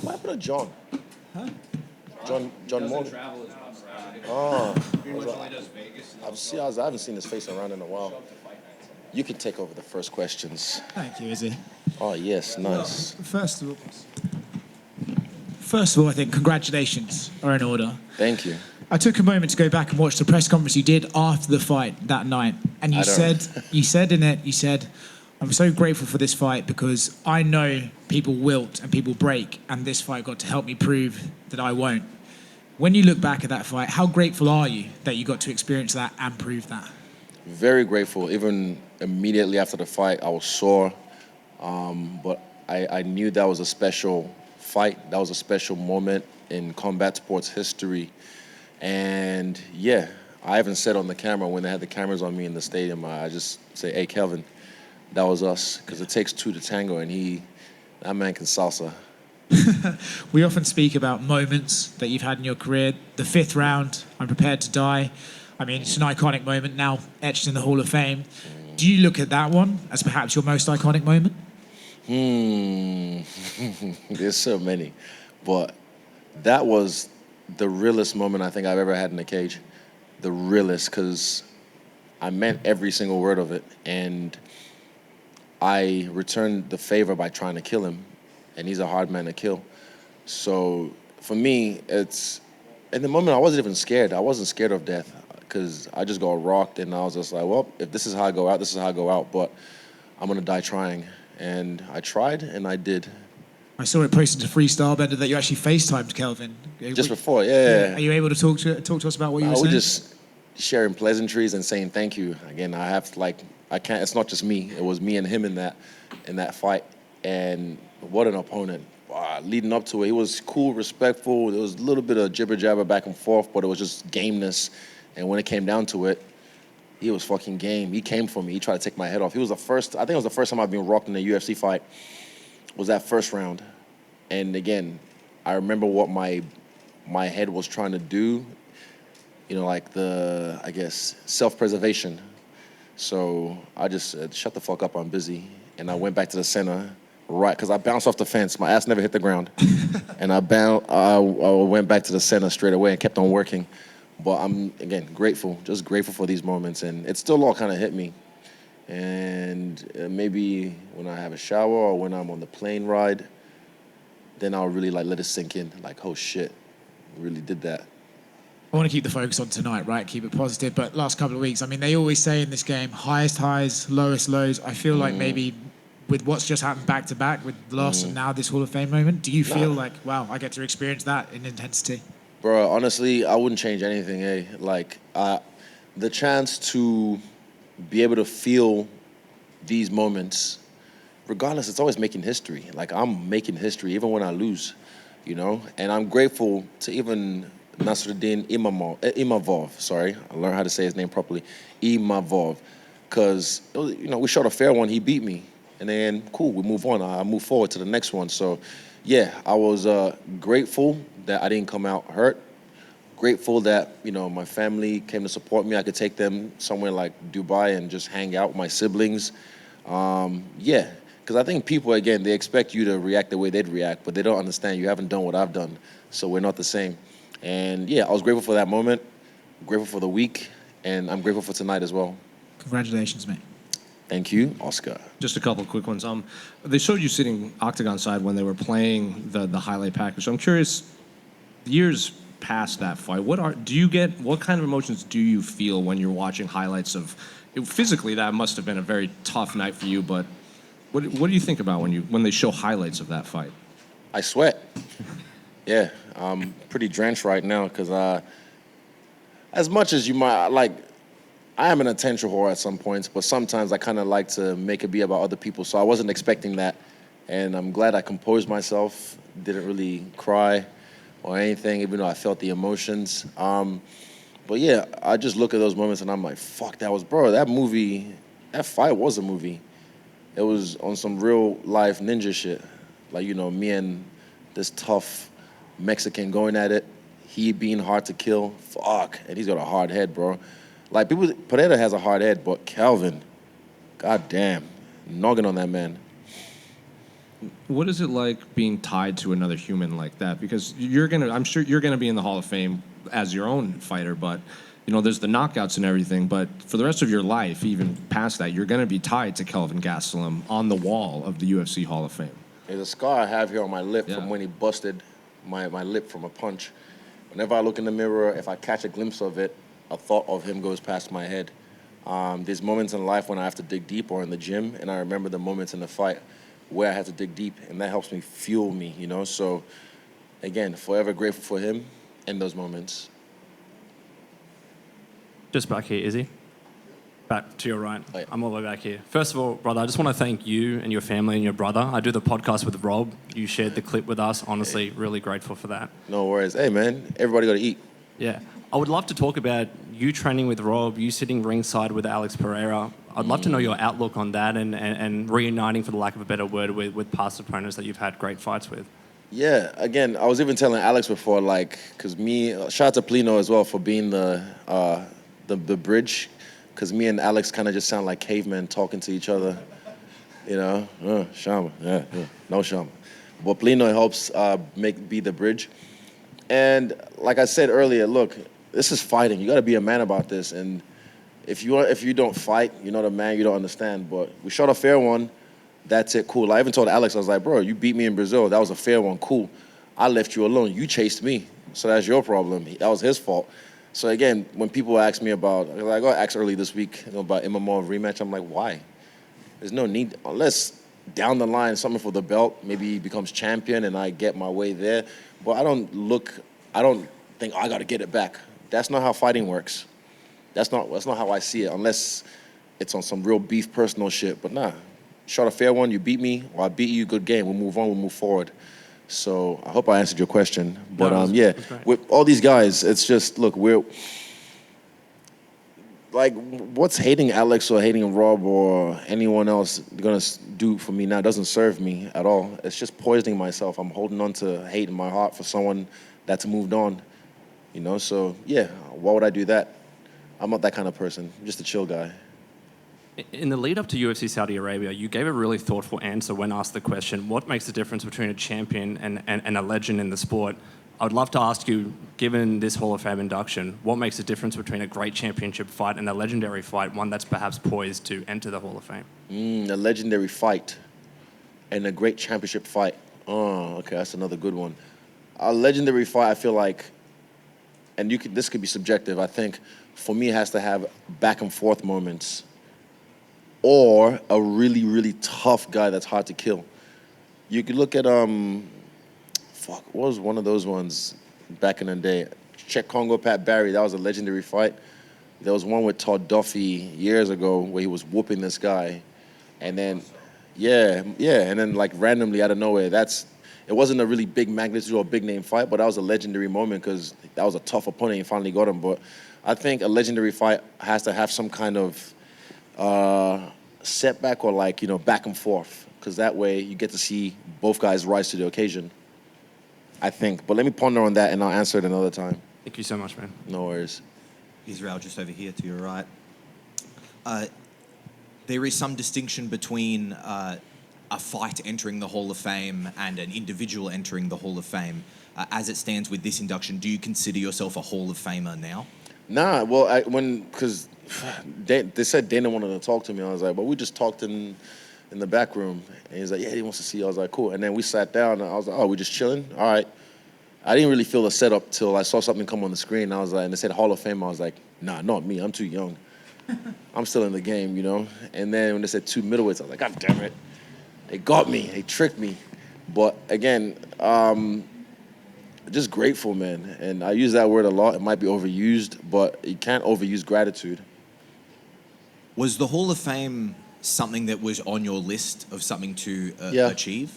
What happened to John? Huh? John Morgan. Travel as much around. Oh, Pretty much only does Vegas. I haven't seen his face around in a while. You can take over the first questions. Thank you, Izzy. Oh yes, nice. First of all, I think congratulations are in order. Thank you. I took a moment to go back and watch the press conference you did after the fight that night, and you said in it, I'm so grateful for this fight because I know people wilt and people break, and this fight got to help me prove that I won't. When you look back at that fight, how grateful are you that you got to experience that and prove that? Very grateful. Even immediately after the fight, I was sore, but I knew that was a special fight. That was a special moment in combat sports history. And yeah, I even said on the camera when they had the cameras on me in the stadium, I just say, hey, Kelvin, that was us, because it takes two to tango, and that man can salsa. We often speak about moments that you've had in your career. The 5th round, I'm prepared to die. I mean, it's an iconic moment now etched in the Hall of Fame. Do you look at that one as perhaps your most iconic moment? There's so many, but that was the realest moment I think I've ever had in a cage. The realest, because I meant every single word of it, and I returned the favor by trying to kill him, and he's a hard man to kill. So for me, in the moment I wasn't even scared. I wasn't scared of death because I just got rocked, and I was just like, well, if this is how I go out, this is how I go out, but I'm gonna die trying. And I tried, and I did. I saw it posted to Freestyle Bender that you actually FaceTimed Kelvin. Just before, yeah. Are you able to talk to us about what you were saying? We're just sharing pleasantries and saying thank you. Again, I can't, it's not just me. It was me and him in that fight. And what an opponent. Wow, leading up to it, he was cool, respectful. There was a little bit of jibber jabber back and forth, but it was just gameness. And when it came down to it, he was fucking game. He came for me. He tried to take my head off. I think it was the first time I've been rocked in a UFC fight, was that first round. And again, I remember what my head was trying to do, like self-preservation. So I just said, shut the fuck up, I'm busy. And I went back to the center, right, because I bounced off the fence. My ass never hit the ground. And I went back to the center straight away and kept on working. But I'm, again, grateful, just grateful for these moments. And it still all kind of hit me. And maybe when I have a shower or when I'm on the plane ride, then I'll really let it sink in. Like, oh shit, I really did that. I want to keep the focus on tonight, right? Keep it positive. But last couple of weeks, I mean, they always say in this game, highest highs, lowest lows. I feel like maybe with what's just happened back to back with the loss and now this Hall of Fame moment, do you feel like, wow, I get to experience that in intensity? Bro, honestly, I wouldn't change anything, Like, the chance to be able to feel these moments, regardless, it's always making history. Like, I'm making history even when I lose, And I'm grateful to even Nasruddin Imavov, sorry, I learned how to say his name properly, Imavov, because, we shot a fair one, he beat me, and then, cool, we move on, I move forward to the next one. So, yeah, I was grateful that I didn't come out hurt, grateful that, my family came to support me, I could take them somewhere like Dubai and just hang out with my siblings, because I think people, again, they expect you to react the way they'd react, but they don't understand you haven't done what I've done, so we're not the same. And yeah, I was grateful for that moment, grateful for the week, and I'm grateful for tonight as well. Congratulations, mate. Thank you, Oscar. Just a couple of quick ones. They showed you sitting octagon side when they were playing the highlight package. So I'm curious, years past that fight, what kind of emotions do you feel when you're watching highlights of? Physically, that must have been a very tough night for you. But what do you think about when they show highlights of that fight? I sweat. Yeah, I'm pretty drenched right now because as much as you might I am an attention whore at some points, but sometimes I kind of like to make it be about other people. So I wasn't expecting that, and I'm glad I composed myself. Didn't really cry or anything, even though I felt the emotions. But yeah, I just look at those moments and I'm like, fuck, that fight was a movie. It was on some real life ninja shit. Like, me and this tough Mexican going at it, he being hard to kill, fuck, and he's got a hard head, bro. Like, Pereira has a hard head, but Calvin, goddamn, noggin on that man. What is it like being tied to another human like that? Because I'm sure you're gonna be in the Hall of Fame as your own fighter, but there's the knockouts and everything. But for the rest of your life, even past that, you're gonna be tied to Kelvin Gastelum on the wall of the UFC Hall of Fame. There's a scar I have here on my lip Yeah. from when he busted my lip from a punch. Whenever I look in the mirror, if I catch a glimpse of it, a thought of him goes past my head. There's moments in life when I have to dig deep or in the gym, and I remember the moments in the fight where I had to dig deep, and that helps me fuel me, So, again, forever grateful for him in those moments. Just back here, Izzy. Back to your right. Oh, yeah. I'm all the way back here. First of all, brother, I just want to thank you and your family and your brother. I do the podcast with Rob. You shared the clip with us. Honestly, really grateful for that. No worries. Hey, man, everybody got to eat. Yeah. I would love to talk about you training with Rob, you sitting ringside with Alex Pereira. I'd love to know your outlook on that and reuniting, for the lack of a better word, with past opponents that you've had great fights with. Yeah, again, I was even telling Alex before, because shout out to Plino as well for being the bridge, because me and Alex kind of just sound like cavemen talking to each other, Shama, yeah, no Shama. But Plino helps be the bridge. And like I said earlier, look, this is fighting. You got to be a man about this. And if you don't fight, you're not a man, you don't understand. But we shot a fair one. That's it, cool. I even told Alex, I was like, bro, you beat me in Brazil. That was a fair one, cool. I left you alone. You chased me. So that's your problem. That was his fault. So again, when people ask me about, I got asked early this week about Imavov rematch, I'm like, why? There's no need, unless down the line, something for the belt, maybe he becomes champion and I get my way there. But I don't think, I got to get it back. That's not how fighting works. That's not how I see it, unless it's on some real beef personal shit. But nah, shot a fair one, you beat me, or I beat you, good game. We'll move on, we'll move forward. So I hope I answered your question. But No, it was great. with all these guys, it's just, look, we're like, what's hating Alex or hating Rob or anyone else gonna do for me now? It doesn't serve me at all. It's just poisoning myself. I'm holding on to hate in my heart for someone that's moved on. So yeah, why would I do that? I'm not that kind of person. I'm just a chill guy. In the lead up to UFC Saudi Arabia, you gave a really thoughtful answer when asked the question, what makes the difference between a champion and a legend in the sport? I would love to ask you, given this Hall of Fame induction, what makes the difference between a great championship fight and a legendary fight, one that's perhaps poised to enter the Hall of Fame? A legendary fight and a great championship fight. Oh, okay, that's another good one. A legendary fight, I feel like, and this could be subjective, I think, for me, it has to have back and forth moments or a really, really tough guy that's hard to kill. You could look at, what was one of those ones back in the day? Czech Congo, Pat Barry, that was a legendary fight. There was one with Todd Duffy years ago where he was whooping this guy. And then, and then like randomly out of nowhere, it wasn't a really big magnitude or big name fight, but that was a legendary moment because that was a tough opponent and he finally got him. But I think a legendary fight has to have some kind of setback or back and forth, because that way you get to see both guys rise to the occasion, I think. But let me ponder on that and I'll answer it another time. Thank you so much, man. No worries. Israel, just over here to your right. There is some distinction between a fight entering the Hall of Fame and an individual entering the Hall of Fame. As it stands with this induction, do you consider yourself a Hall of Famer now? Nah, well, because they said Dana wanted to talk to me. I was like, but we just talked in the back room. And he's like, yeah, he wants to see you. I was like, cool. And then we sat down, and I was like, oh, we just chilling? All right. I didn't really feel the setup till I saw something come on the screen. I was like, and they said Hall of Fame. I was like, nah, not me. I'm too young. I'm still in the game, And then when they said 2 middleweights, I was like, God damn it. They got me. They tricked me. But again, just grateful, man. And I use that word a lot. It might be overused, but you can't overuse gratitude. Was the Hall of Fame something that was on your list of something to achieve?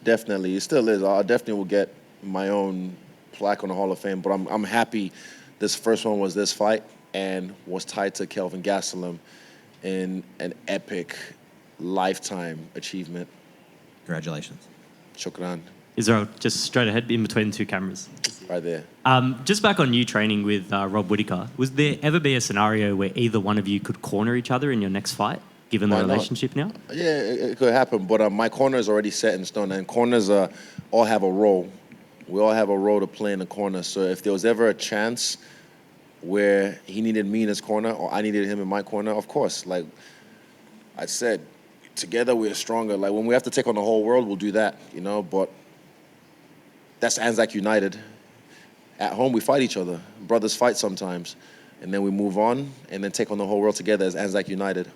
Definitely. It still is. I definitely will get my own plaque on the Hall of Fame, but I'm happy this first one was this fight and was tied to Kelvin Gastelum in an epic lifetime achievement. Congratulations. Shukran. Israel, just straight ahead in between the two cameras. Right there. Just back on you training with Rob Whittaker, was there ever be a scenario where either one of you could corner each other in your next fight? given the Why not? relationship now? Yeah, it could happen, but my corner is already set in stone, and corners all have a role. We all have a role to play in the corner. So if there was ever a chance where he needed me in his corner or I needed him in my corner, of course, like I said, together we're stronger. Like when we have to take on the whole world, we'll do that, you know. But that's Anzac United. At home, we fight each other. Brothers fight sometimes, and then we move on and then take on the whole world together as Anzac United.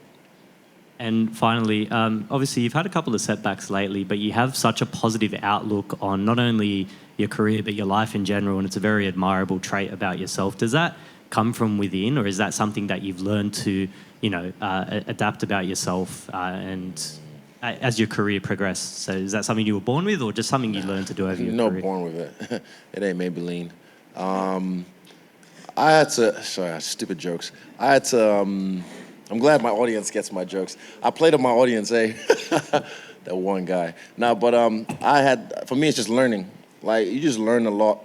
And finally, obviously you've had a couple of setbacks lately, but you have such a positive outlook on not only your career, but your life in general, and it's a very admirable trait about yourself. Does that come from within, or is that something that you've learned to, adapt about yourself as your career progressed? So is that something you were born with, or just something you learned to do over your No, career? born with it. It ain't Maybelline. I had to, sorry, stupid jokes. I'm glad my audience gets my jokes. I play to my audience, eh? That one guy. No, but for me, it's just learning. Like, you just learn a lot.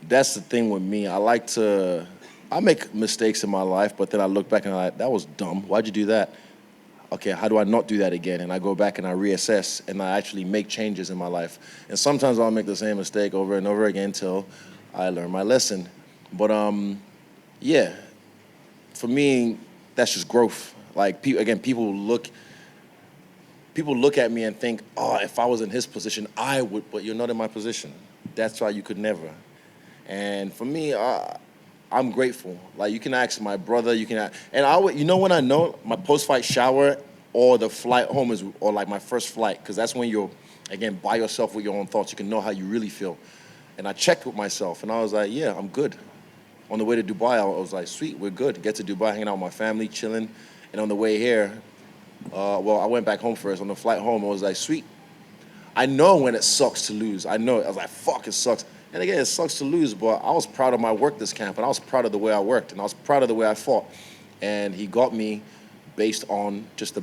That's the thing with me. I make mistakes in my life, but then I look back and I'm like, that was dumb. Why'd you do that? Okay, how do I not do that again? And I go back and I reassess and I actually make changes in my life. And sometimes I'll make the same mistake over and over again until I learn my lesson. But yeah, for me, that's just growth. Like, people look at me and think, oh, if I was in his position, I would, but you're not in my position. That's why you could never. And for me, I'm grateful. Like, you can ask my brother, when I know my post-fight shower or the flight home or like my first flight, because that's when you're, again, by yourself with your own thoughts. You can know how you really feel. And I checked with myself, and I was like, yeah, I'm good. On the way to Dubai, I was like, sweet, we're good. Get to Dubai, hanging out with my family, chilling. And on the way here, I went back home first. On the flight home, I was like, sweet. I know when it sucks to lose. I know it. I was like, fuck, it sucks. And again, it sucks to lose, but I was proud of my work this camp, and I was proud of the way I worked, and I was proud of the way I fought. And he got me based on just a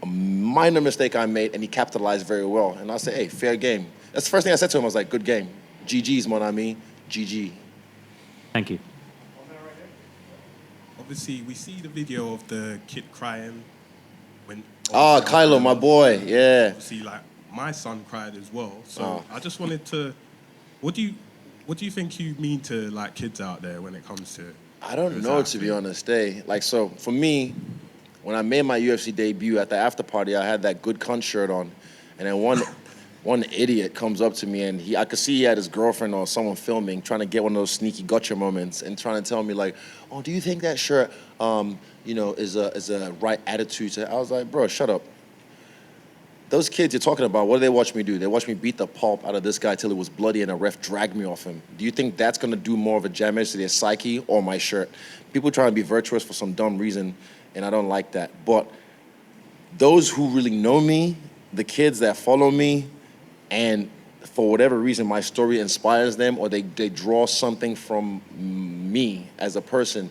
minor mistake I made, and he capitalized very well. And I said, hey, fair game. That's the first thing I said to him. I was like, good game. GG's, mon ami. GG. Thank you. Obviously, we see the video of the kid crying when. Kylo, my boy, yeah. Obviously, like my son cried as well. So I just wanted to, what do you think you mean to like kids out there when it comes to? I don't know, to be honest. Like, so for me, when I made my UFC debut at the after party, I had that good cunt shirt on, and then one idiot comes up to me, and I could see he had his girlfriend or someone filming, trying to get one of those sneaky gotcha moments, and trying to tell me like, oh, do you think that shirt, is a right attitude? I was like, bro, shut up. Those kids you're talking about, what do they watch me do? They watch me beat the pulp out of this guy till it was bloody and a ref dragged me off him. Do you think that's gonna do more of a damage to their psyche or my shirt? People try to be virtuous for some dumb reason, and I don't like that. But those who really know me, the kids that follow me, and for whatever reason my story inspires them, or they draw something from me as a person,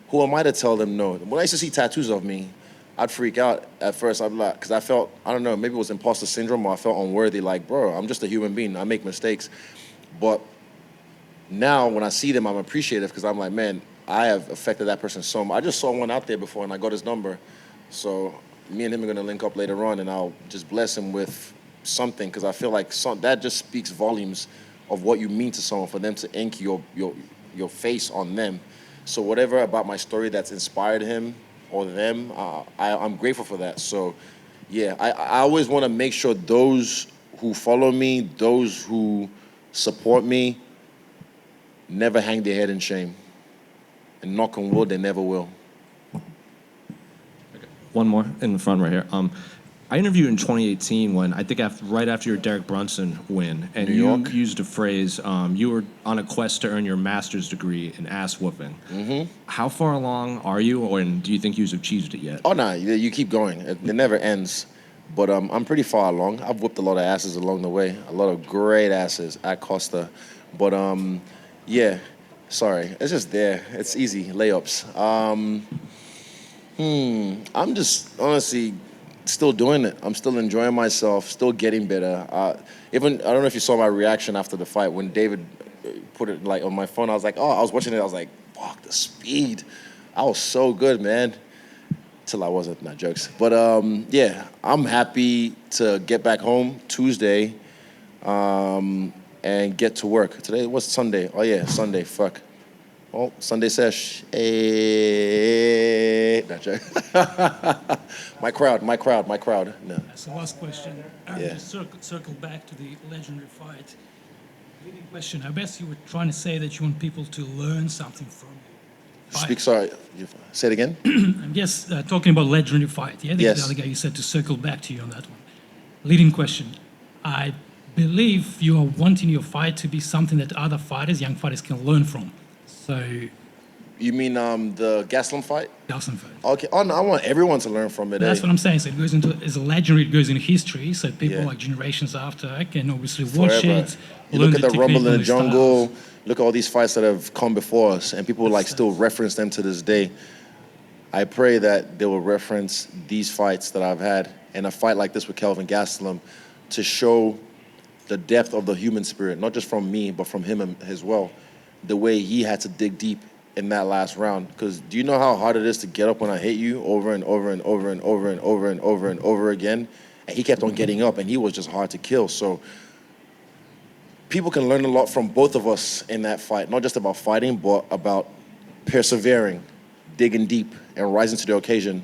who am I to tell them no? When I used to see tattoos of me, I'd freak out at first. I'd be like, because I felt, I don't know, maybe it was imposter syndrome, or I felt unworthy. Like, bro, I'm just a human being. I make mistakes. But now when I see them, I'm appreciative, because I'm like, man, I have affected that person so much. I just saw one out there before, and I got his number. So me and him are going to link up later on, and I'll just bless him with something, because I feel like that just speaks volumes of what you mean to someone, for them to ink your face on them. So whatever about my story that's inspired him or them, I'm grateful for that. So yeah, I always want to make sure those who follow me, those who support me, never hang their head in shame. And knock on wood, they never will. One more in the front right here. I interviewed you in 2018 when I think right after your Derek Brunson win, and you used a phrase. You were on a quest to earn your master's degree in ass whooping. Mm-hmm. How far along are you, and do you think you've achieved it yet? Oh no, you keep going. It never ends. But I'm pretty far along. I've whooped a lot of asses along the way. A lot of great asses at Costa. But yeah. Sorry, it's just there. It's easy layups. I'm just honestly still doing it. I'm still enjoying myself, still getting better. Even I don't know if you saw my reaction after the fight when David put it like on my phone. I was like, oh, I was watching it. I was like, fuck, the speed. I was so good, man. till I wasn't. Not jokes. But yeah, I'm happy to get back home Tuesday and get to work. Today was Sunday. Oh yeah, Sunday. Fuck. Oh, Sunday sesh. Hey. Not joke. My crowd. No. That's the last question. Yeah. Just circle back to the legendary fight. Leading question. I guess you were trying to say that you want people to learn something from you. Speak. Sorry. Say it again. I guess talking about legendary fight. Yeah, the Yes. other guy you said to circle back to you on that one. Leading question. I believe you are wanting your fight to be something that other fighters, young fighters, can learn from. So, You mean the Gaslam fight? Nelson fight. Okay. Oh no, I want everyone to learn from it. That's eh? what I'm saying. So it goes into, it's a legendary, it goes into history. So people Yeah. like generations after can obviously watch Forever. it. You learn look at the Rumble technique, in the learn Jungle. styles. Look at all these fights that have come before us, and people like still reference them to this day. I pray that they will reference these fights that I've had, and a fight like this with Kelvin Gastelum, to show the depth of the human spirit, not just from me, but from him as well. The way he had to dig deep in that last round. Because do you know how hard it is to get up when I hit you over and over and over and over and over and over and over again? And he kept on getting up, and he was just hard to kill. So people can learn a lot from both of us in that fight, not just about fighting, but about persevering, digging deep, and rising to the occasion.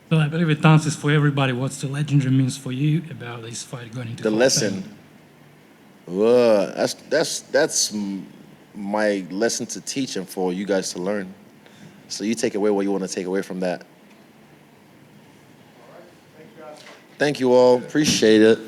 Well, I believe it answers for everybody what the legendary means for you about this fight going into The Hall of lesson. Fame. That's my lesson to teach and for you guys to learn. So you take away what you want to take away from that. Thank you all. Appreciate it.